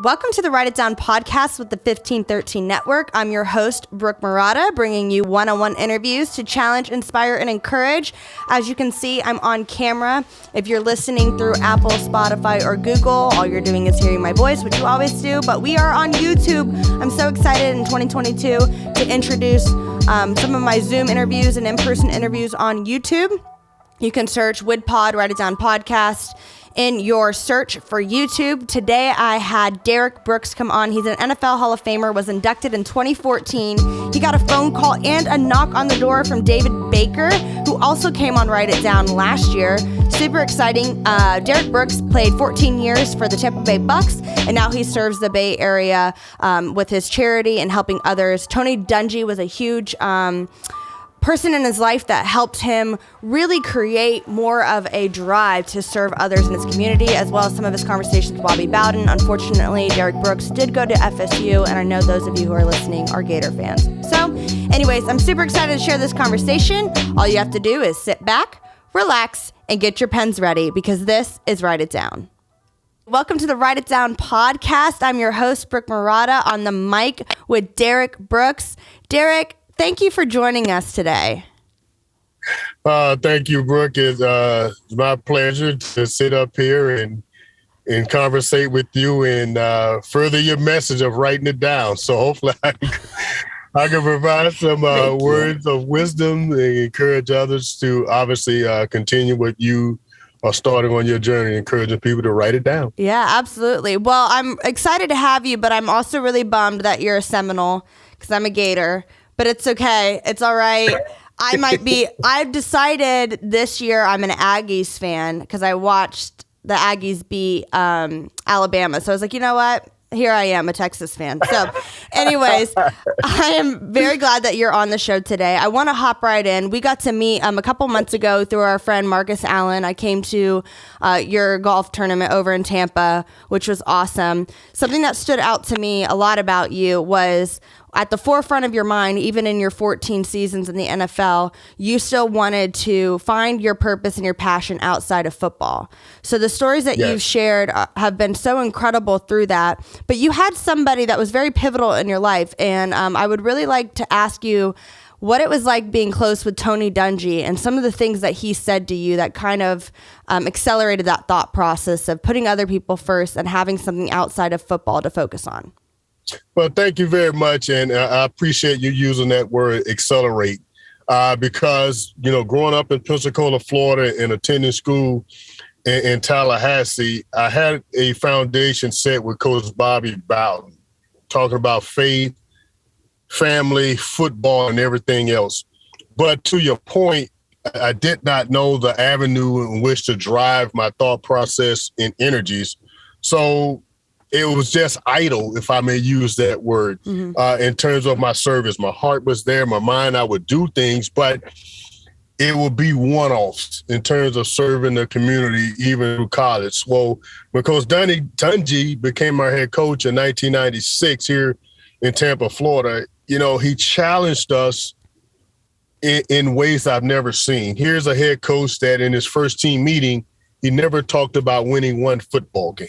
Welcome to the Write It Down podcast with the 1513 Network. I'm your host, Brooke Murata, bringing you one-on-one interviews to challenge, inspire, and encourage. As you can see, I'm on camera. If you're listening through Apple, Spotify, or Google, all you're doing is hearing my voice, which you always do, but we are on YouTube. I'm so excited in 2022 to introduce some of my Zoom interviews and in-person interviews on YouTube. You can search WIDPod, Write It Down Podcast, in your search for YouTube. Today, I had Derrick Brooks come on. He's an NFL Hall of Famer, was inducted in 2014. He got a phone call and a knock on the door from David Baker, who also came on Write It Down last year. Super exciting. Derrick Brooks played 14 years for the Tampa Bay Bucs, and now he serves the Bay Area with his charity and helping others. Tony Dungy was a huge person in his life that helped him really create more of a drive to serve others in his community, as well as some of his conversations with Bobby Bowden. Unfortunately, Derrick Brooks did go to FSU, and I know those of you who are listening are Gator fans. So anyways, I'm super excited to share this conversation. All you have to do is sit back, relax, and get your pens ready, because this is Write It Down. Welcome to the Write It Down podcast. I'm your host, Brooke Murata, on the mic with Derrick Brooks. Derrick, thank you for joining us today. Thank you, Brooke. It's my pleasure to sit up here and conversate with you and further your message of writing it down. So hopefully I can provide some words of wisdom and encourage others to obviously continue what you are starting on your journey, encouraging people to write it down. Yeah, absolutely. Well, I'm excited to have you, but I'm also really bummed that you're a Seminole because I'm a Gator. But it's okay. It's all right. I've decided this year I'm an Aggies fan because I watched the Aggies beat Alabama. So I was like, you know what? Here I am, a Texas fan. So anyways, I am very glad that you're on the show today. I want to hop right in. We got to meet a couple months ago through our friend Marcus Allen. I came to your golf tournament over in Tampa, which was awesome. Something that stood out to me a lot about you was at the forefront of your mind, even in your 14 seasons in the NFL, you still wanted to find your purpose and your passion outside of football. So the stories that you've shared have been so incredible through that. But you had somebody that was very pivotal in your life. And I would really like to ask you what it was like being close with Tony Dungy and some of the things that he said to you that kind of accelerated that thought process of putting other people first and having something outside of football to focus on. Well, thank you very much. And I appreciate you using that word accelerate because, you know, growing up in Pensacola, Florida and attending school in Tallahassee, I had a foundation set with Coach Bobby Bowden, talking about faith, family, football, and everything else. But to your point, I did not know the avenue in which to drive my thought process and energies. So it was just idle, if I may use that word, in terms of my service. My heart was there, my mind, I would do things, but it would be one-offs in terms of serving the community, even through college. Well, because Dungy became our head coach in 1996 here in Tampa, Florida, you know, he challenged us in ways I've never seen. Here's a head coach that in his first team meeting, he never talked about winning one football game.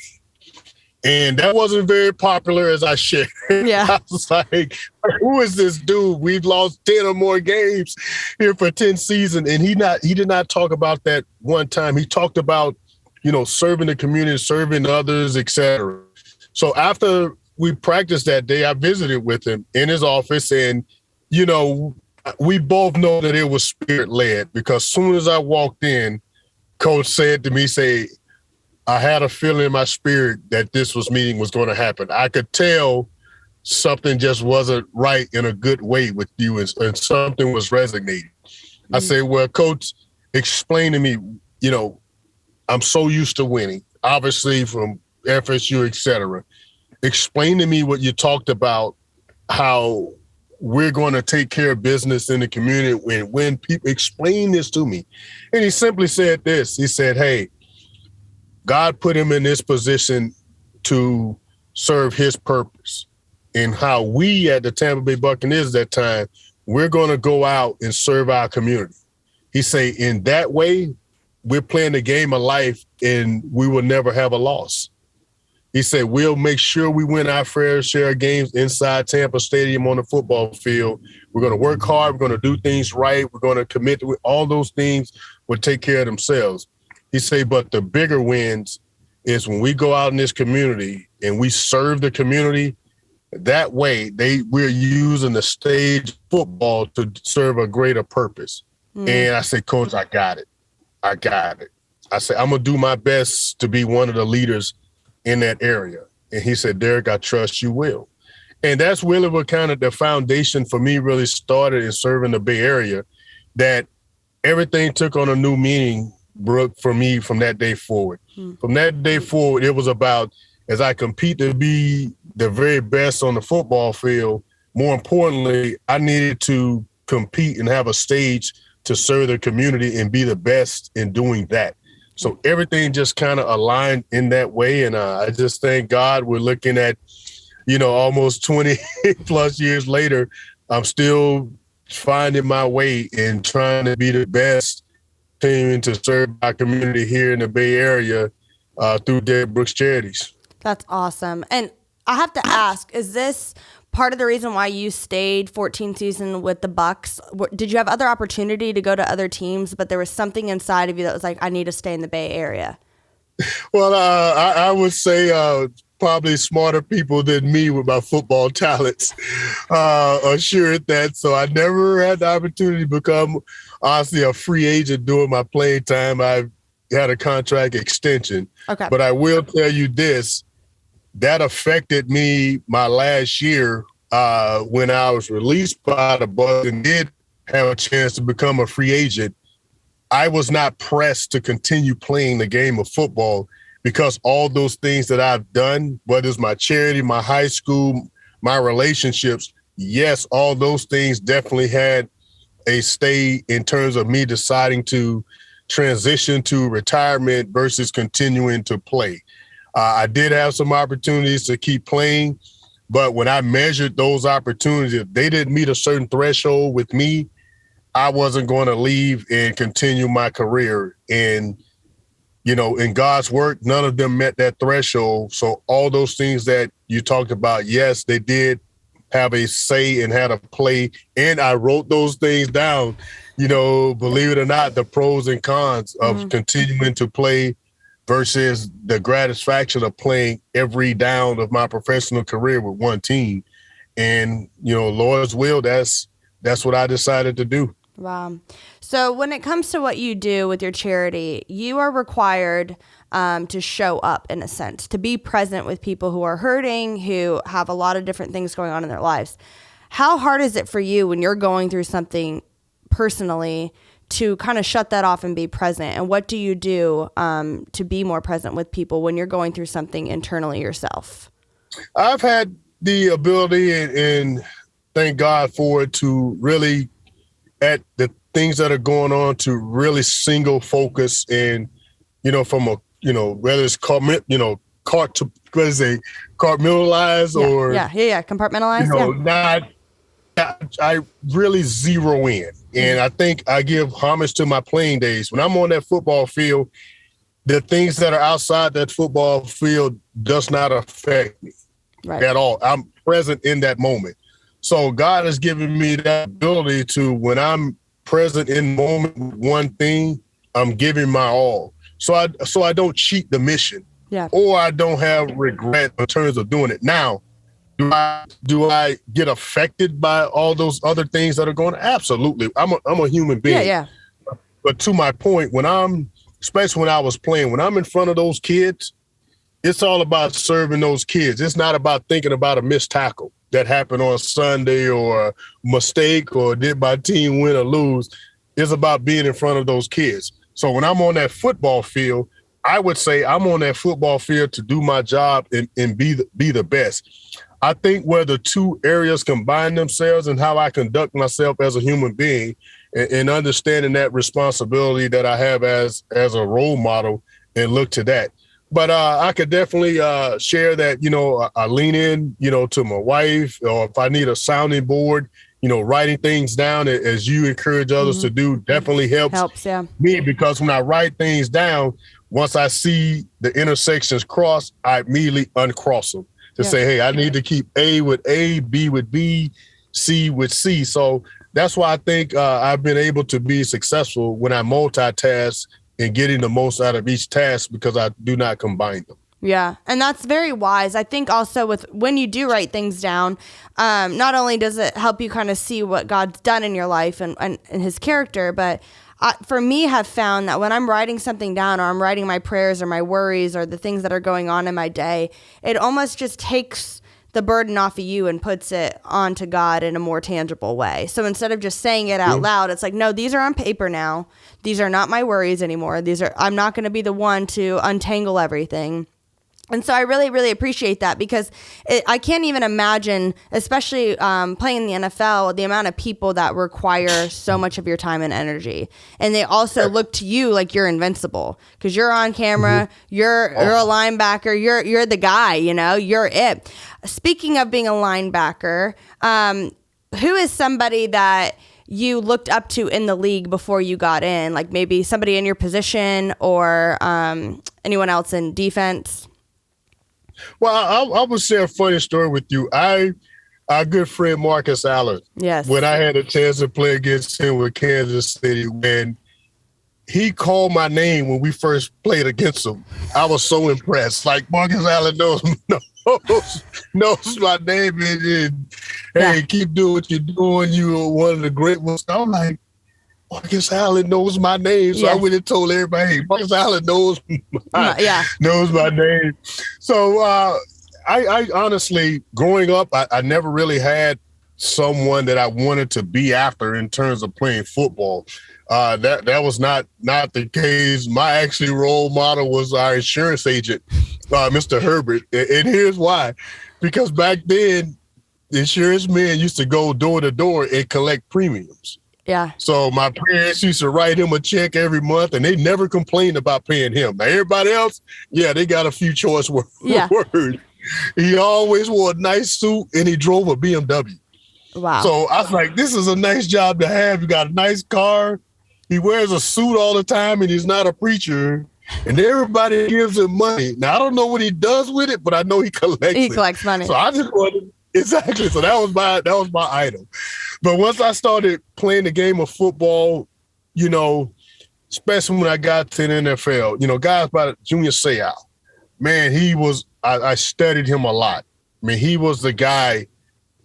And that wasn't very popular, as I shared. Yeah. I was like, who is this dude? We've lost 10 or more games here for 10 seasons. And he did not talk about that one time. He talked about, you know, serving the community, serving others, et cetera. So after we practiced that day, I visited with him in his office. And, you know, we both know that it was spirit-led because as soon as I walked in, Coach said to me, I had a feeling in my spirit that this meeting was going to happen. I could tell something just wasn't right in a good way with you and something was resonating. I said, well, Coach, explain to me, you know, I'm so used to winning, obviously from FSU, et cetera. Explain to me what you talked about, how we're going to take care of business in the community when people explain this to me. And he simply said this. He said, hey, God put him in this position to serve his purpose. And how we at the Tampa Bay Buccaneers at that time, we're going to go out and serve our community. He say, in that way, we're playing the game of life and we will never have a loss. He said, we'll make sure we win our fair share of games inside Tampa Stadium on the football field. We're going to work hard. We're going to do things right. We're going to commit to all those things will take care of themselves. He said, but the bigger wins is when we go out in this community and we serve the community. That way, we're using the stage football to serve a greater purpose. And I said, Coach, I got it. I said, I'm going to do my best to be one of the leaders in that area. And he said, Derrick, I trust you will. And that's really what kind of the foundation for me really started in serving the Bay Area, that everything took on a new meaning, Brooke, for me from that day forward. From that day forward, it was about, as I compete to be the very best on the football field, more importantly, I needed to compete and have a stage to serve the community and be the best in doing that. So everything just kind of aligned in that way. And I just thank God we're looking at, almost 20 plus years later, I'm still finding my way and trying to be the best team to serve our community here in the Bay Area through Derrick Brooks Charities. That's awesome. And I have to ask, is this part of the reason why you stayed 14 season with the Bucs? Did you have other opportunity to go to other teams, but there was something inside of you that was like, I need to stay in the Bay Area? Well, I would say probably smarter people than me with my football talents assured that. So I never had the opportunity to become, honestly, a free agent during my playing time. I had a contract extension. Okay. But I will tell you this, that affected me my last year when I was released by the Bucs and did have a chance to become a free agent. I was not pressed to continue playing the game of football because all those things that I've done, whether it's my charity, my high school, my relationships, yes, all those things definitely had a stay in terms of me deciding to transition to retirement versus continuing to play. I did have some opportunities to keep playing, but when I measured those opportunities, if they didn't meet a certain threshold with me, I wasn't going to leave and continue my career. And, in God's work, none of them met that threshold. So all those things that you talked about, yes, they did have a say and had a play. And I wrote those things down, believe it or not, the pros and cons of continuing to play versus the gratification of playing every down of my professional career with one team. And, Lord's will, that's what I decided to do. Wow. So when it comes to what you do with your charity, you are required to show up, in a sense, to be present with people who are hurting, who have a lot of different things going on in their lives. How hard is it for you when you're going through something personally to kind of shut that off and be present? And what do you do to be more present with people when you're going through something internally yourself? I've had the ability, and thank God for it, to really, at the things that are going on, to really single focus and, from a, whether it's compartmentalize or compartmentalize. I really zero in. And I think I give homage to my playing days. When I'm on that football field, the things that are outside that football field does not affect me at all. I'm present in that moment. So God has given me that ability to, when I'm present in the moment with one thing, I'm giving my all. So I don't cheat the mission, or I don't have regret in terms of doing it. Now, do I get affected by all those other things that are going on? Absolutely. I'm a human being. Yeah. But to my point, especially when I was playing, when I'm in front of those kids, it's all about serving those kids. It's not about thinking about a missed tackle that happened on Sunday or a mistake or did my team win or lose. It's about being in front of those kids. So when I'm on that football field, I would say I'm on that football field to do my job and be the best. I think where the two areas combine themselves and how I conduct myself as a human being and understanding that responsibility that I have as a role model and look to that. But I could definitely share that, I lean in, to my wife, or if I need a sounding board, writing things down as you encourage others to do definitely helps me, because when I write things down, once I see the intersections cross, I immediately uncross them to say, hey, I need to keep A with A, B with B, C with C. So that's why I think I've been able to be successful when I multitask and getting the most out of each task because I do not combine them. Yeah, and that's very wise. I think also with when you do write things down, not only does it help you kind of see what God's done in your life and his character, but for me have found that when I'm writing something down or I'm writing my prayers or my worries or the things that are going on in my day, it almost just takes the burden off of you and puts it onto God in a more tangible way. So instead of just saying it out loud, it's like, no, these are on paper now. These are not my worries anymore. I'm not going to be the one to untangle everything. And so I really, really appreciate that because I can't even imagine, especially playing in the NFL, the amount of people that require so much of your time and energy. And they also look to you like you're invincible because you're on camera, you're a linebacker, you're the guy, you're it. Speaking of being a linebacker, who is somebody that you looked up to in the league before you got in? Like maybe somebody in your position or anyone else in defense? Well, I would share a funny story with you. Our good friend Marcus Allen. Yes. When I had a chance to play against him with Kansas City, when he called my name when we first played against him, I was so impressed. Like Marcus Allen knows my name and hey, keep doing what you're doing. You are one of the great ones. I'm like, Marcus Allen knows my name. So I went and told everybody, hey, Marcus Allen knows my name. So I honestly, growing up, I never really had someone that I wanted to be after in terms of playing football. That was not the case. My actually role model was our insurance agent, Mr. Herbert. And here's why. Because back then, the insurance men used to go door to door and collect premiums. Yeah. So my parents used to write him a check every month, and they never complained about paying him. Now, everybody else, they got a few choice words. He always wore a nice suit, and he drove a BMW. Wow. So I was like, this is a nice job to have. You got a nice car. He wears a suit all the time, and he's not a preacher. And everybody gives him money. Now, I don't know what he does with it, but I know he collects it. He collects money. So I just wanted exactly. So that was my item. But once I started playing the game of football, especially when I got to the NFL, guys by Junior Seau, man, I studied him a lot. I mean, he was the guy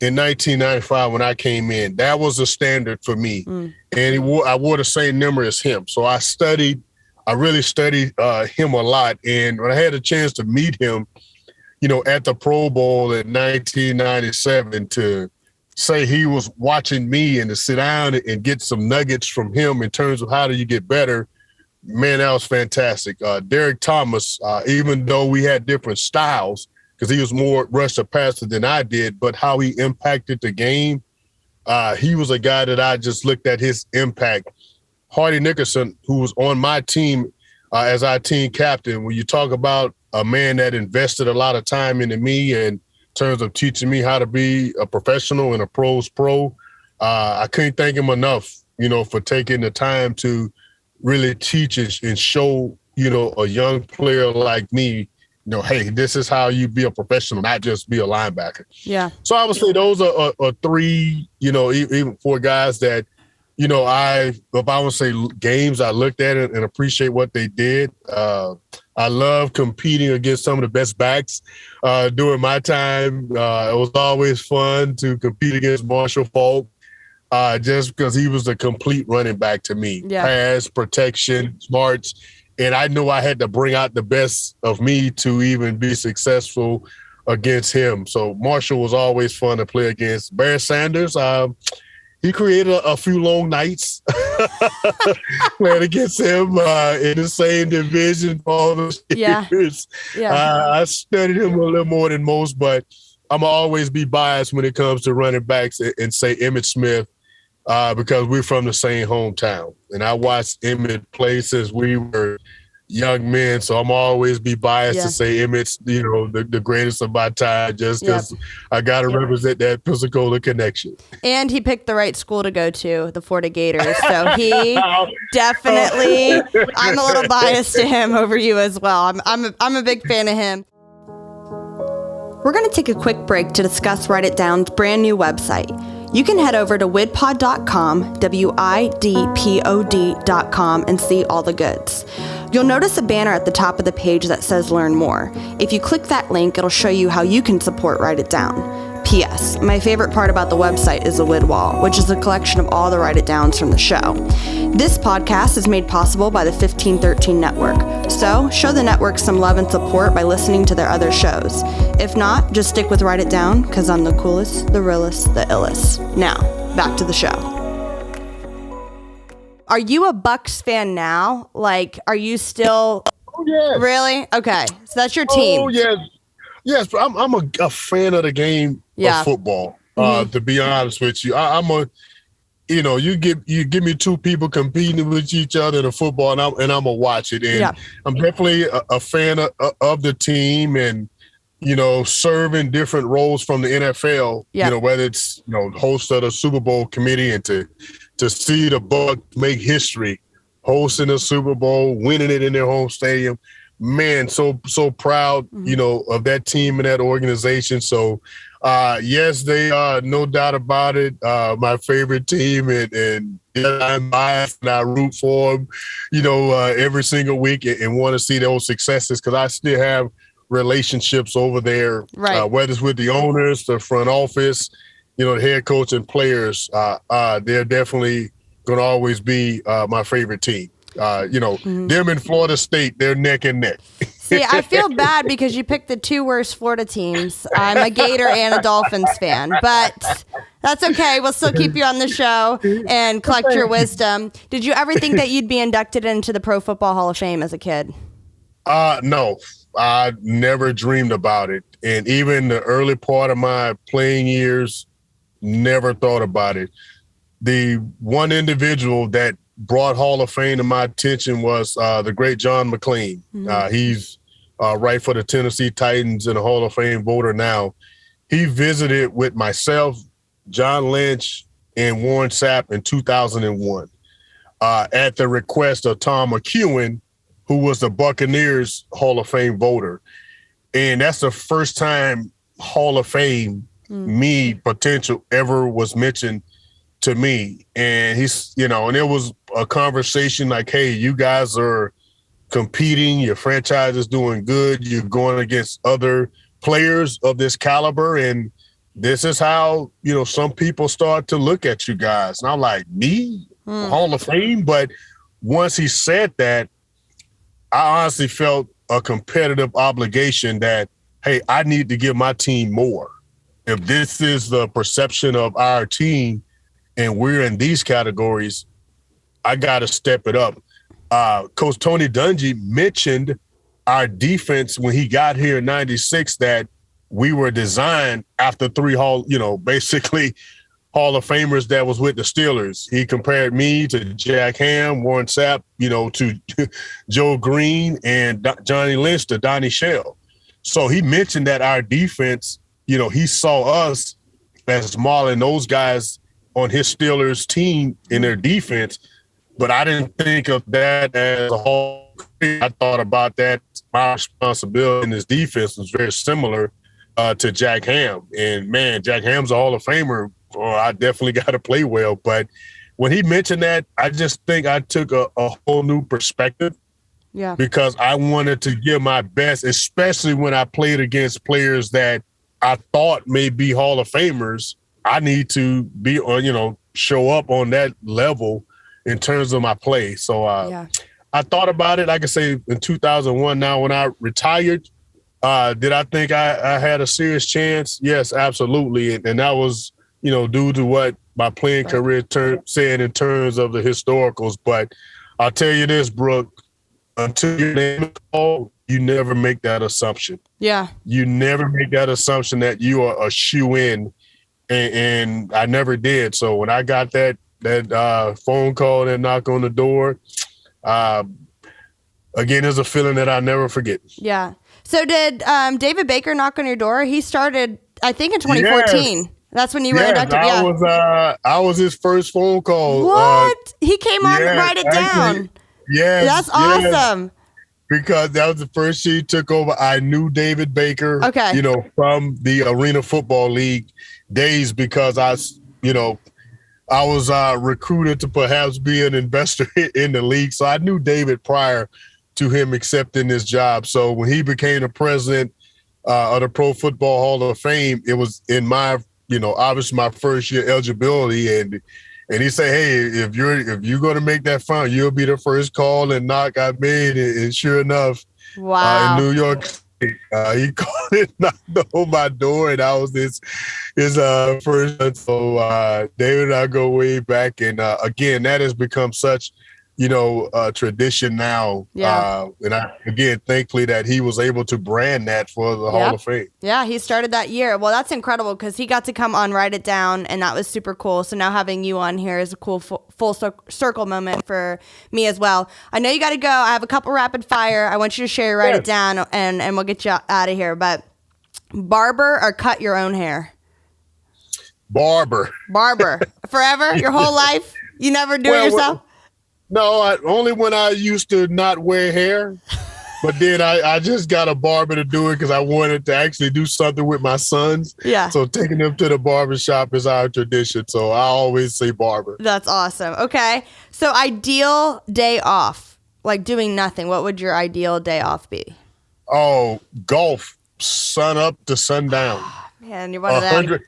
in 1995 when I came in. That was the standard for me. And I wore the same number as him. So I really studied him a lot. And when I had a chance to meet him, at the Pro Bowl in 1997 to say he was watching me and to sit down and get some nuggets from him in terms of how do you get better, man, that was fantastic. Derrick Thomas, even though we had different styles, because he was more rusher passer than I did, but how he impacted the game, he was a guy that I just looked at his impact. Hardy Nickerson, who was on my team as our team captain, when you talk about a man that invested a lot of time into me in terms of teaching me how to be a professional and a pro's pro, I couldn't thank him enough, for taking the time to really teach and show, a young player like me, hey, this is how you be a professional, not just be a linebacker. Yeah. So I would say those are three, even four guys that, if I would say games, I looked at it and appreciate what they did. I love competing against some of the best backs during my time. It was always fun to compete against Marshall Faulk just because he was a complete running back to me. Yeah. Pass, protection, smarts. And I knew I had to bring out the best of me to even be successful against him. So Marshall was always fun to play against. Barry Sanders, he created a few long nights playing against him in the same division for all those years. Yeah. I studied him a little more than most, but I'm going to always be biased when it comes to running backs and say Emmitt Smith because we're from the same hometown. And I watched Emmitt play since we were, young men, so I'm always be biased Yeah. to say Emmett's, the greatest of my time, just Yep. because I got to represent that Pensacola connection. And he picked the right school to go to, the Florida Gators. So he definitely, I'm a little biased to him over you as well. I'm a big fan of him. We're going to take a quick break to discuss Write It Down's brand new website. You can head over to widpod.com, widpod.com, and see all the goods. You'll notice a banner at the top of the page that says Learn More. If you click that link, it'll show you how you can support Write It Down. P.S. My favorite part about the website is the Wid Wall, which is a collection of all the Write It Downs from the show. This podcast is made possible by the 1513 Network, so show the network some love and support by listening to their other shows. If not, just stick with Write It Down, because I'm the coolest, the realest, the illest. Now, back to the show. Are you a Bucs fan now? Like, are you still... Oh, yes. Really? Okay, so that's your team. Oh, yes. Yes, but I'm a fan of the game of football. To be honest with you, you give me two people competing with each other in a football, and I'm gonna watch it. And I'm definitely a fan of the team, and serving different roles from the NFL. Whether it's host of the Super Bowl committee, and to see the Bucs make history, hosting a Super Bowl, winning it in their home stadium. Man, so proud, of that team and that organization. So, yes, they are, no doubt about it, my favorite team, and I'm biased, and I root for them, every single week, and want to see those successes, because I still have relationships over there, whether it's with the owners, the front office, the head coach and players. They're definitely going to always be my favorite team. Them in Florida State, they're neck and neck. See, I feel bad because you picked the two worst Florida teams. I'm a Gator and a Dolphins fan, but that's okay. We'll still keep you on the show and collect your wisdom. Did you ever think that you'd be inducted into the Pro Football Hall of Fame as a kid? No, I never dreamed about it. And even the early part of my playing years, never thought about it. The one individual that brought Hall of Fame to my attention was the great John McClain. He's right for the Tennessee Titans and a Hall of Fame voter now. He visited with myself, John Lynch, and Warren Sapp in 2001 at the request of Tom McEwen, who was the Buccaneers Hall of Fame voter. And that's the first time Hall of Fame, potential, ever was mentioned to me. And he's, and it was a conversation like, hey, you guys are competing, your franchise is doing good, you're going against other players of this caliber, and this is how, some people start to look at you guys. And I'm like, me? Hall of Fame? But once he said that, I honestly felt a competitive obligation that, hey, I need to give my team more. If this is the perception of our team, and we're in these categories, I got to step it up. Coach Tony Dungy mentioned our defense when he got here in 96, that we were designed after three basically Hall of Famers that was with the Steelers. He compared me to Jack Ham, Warren Sapp, to Joe Green, and Johnny Lynch to Donnie Shell. So he mentioned that our defense, he saw us as modeling those guys on his Steelers team in their defense, but I didn't think of that as a whole. I thought about that. My responsibility in his defense was very similar to Jack Ham. And man, Jack Ham's a Hall of Famer. I definitely got to play well. But when he mentioned that, I just think I took a whole new perspective. Yeah. Because I wanted to give my best, especially when I played against players that I thought may be Hall of Famers. I need to be on, show up on that level in terms of my play. So I thought about it, like I say, in 2001. Now, when I retired, did I think I had a serious chance? Yes, absolutely. And that was, due to what my playing career said in terms of the historicals. But I'll tell you this, Brooke, until your name is called, you never make that assumption. Yeah. You never make that assumption that you are a shoe-in. And I never did. So when I got that phone call, that knock on the door, I again, it's a feeling that I never forget. Yeah. So did David Baker knock on your door? He started, I think, in 2014. Yes. That's when you were Yes, inducted. I was his first phone call. What? He came on to yes, write it actually, down. yes, That's yes. awesome. Because that was the first year he took over. I knew David Baker, Okay. from the Arena Football League days because I was recruited to perhaps be an investor in the league. So I knew David prior to him accepting this job. So when he became the president of the Pro Football Hall of Fame, it was in my, obviously my first year eligibility. And he said, hey, if you're going to make that final, you'll be the first call and knock I made. And sure enough, Wow. in New York City, he called and knocked on my door, and I was his first. So David and I go way back, and again, that has become such, tradition now. Yeah. And thankfully that he was able to brand that for the Hall of Fame. Yeah, he started that year. Well, that's incredible because he got to come on, write it down, and that was super cool. So now having you on here is a cool full circle moment for me as well. I know you got to go. I have a couple rapid fire. I want you to share, write it down, and we'll get you out of here. But barber or cut your own hair? Barber. Forever? Your whole life? You never do it yourself? No, only when I used to not wear hair. But then I just got a barber to do it because I wanted to actually do something with my sons. Yeah. So taking them to the barber shop is our tradition. So I always say barber. That's awesome. Okay. So ideal day off, like doing nothing. What would your ideal day off be? Oh, golf, sun up to sundown. Man, you're one of them.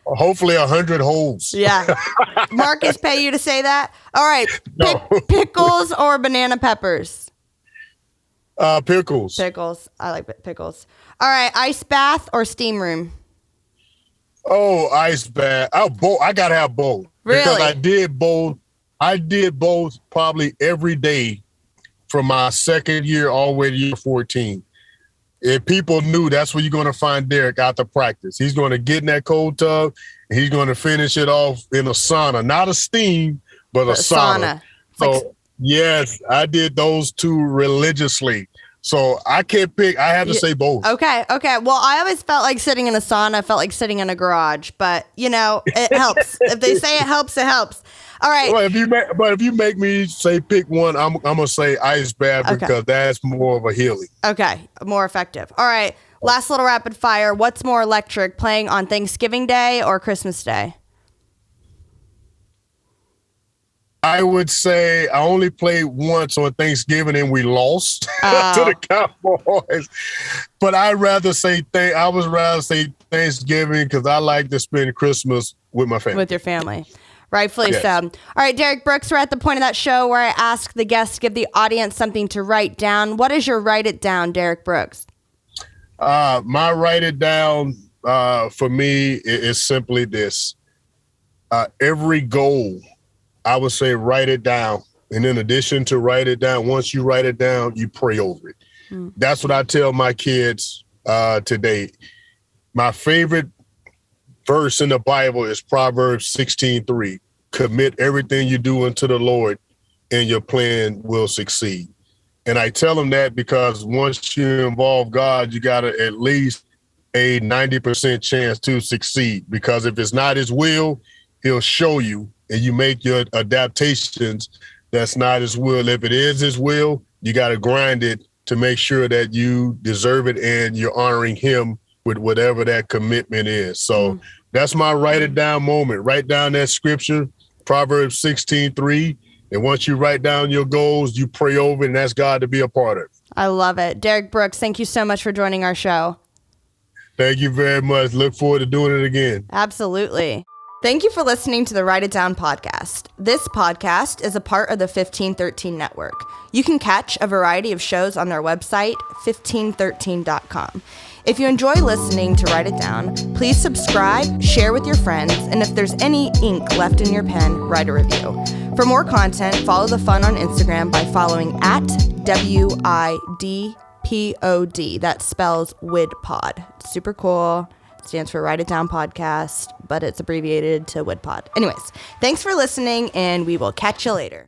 Hopefully 100 holes. Yeah. Marcus pay you to say that? All right. No. Pickles or banana peppers? Pickles. Pickles. I like pickles. All right. Ice bath or steam room? Oh, ice bath. I got to have both. Really? Because I did both. I did both probably every day from my second year all the way to year 14. If people knew, that's where you're going to find Derrick after practice. He's going to get in that cold tub, and he's going to finish it off in a sauna. Not a steam, but a sauna. So, yes, I did those two religiously. So I can't pick. I have to say both. Okay. Well, I always felt like sitting in a sauna. I felt like sitting in a garage. But, it helps. If they say it helps, it helps. All right. Well, if you make me say pick one, I'm gonna say ice bath because that's more of a healing. Okay, more effective. All right. Last little rapid fire. What's more electric, playing on Thanksgiving Day or Christmas Day? I would say I only played once on Thanksgiving and we lost to the Cowboys. But I would rather say Thanksgiving because I like to spend Christmas with my family. With your family. Rightfully so. All right, Derrick Brooks, we're at the point of that show where I ask the guests to give the audience something to write down. What is your write it down, Derrick Brooks? My write it down for me is simply this. Every goal, I would say write it down. And in addition to write it down, once you write it down, you pray over it. That's what I tell my kids today. My favorite verse in the Bible is Proverbs 16:3. Commit everything you do unto the Lord and your plan will succeed. And I tell them that because once you involve God, you got at least a 90% chance to succeed because if it's not his will, he'll show you and you make your adaptations. That's not his will. If it is his will, you got to grind it to make sure that you deserve it and you're honoring him with whatever that commitment is. So that's my write it down moment. Write down that scripture, Proverbs 16:3. And once you write down your goals, you pray over it and ask God to be a part of it. I love it. Derrick Brooks, thank you so much for joining our show. Thank you very much. Look forward to doing it again. Absolutely. Thank you for listening to the Write It Down podcast. This podcast is a part of the 1513 network. You can catch a variety of shows on their website, 1513.com. If you enjoy listening to Write It Down, please subscribe, share with your friends, and if there's any ink left in your pen, write a review. For more content, follow the fun on Instagram by following at WIDPOD. That spells WIDPod. Super cool. Stands for Write It Down Podcast, but it's abbreviated to WIDPod. Anyways, thanks for listening, and we will catch you later.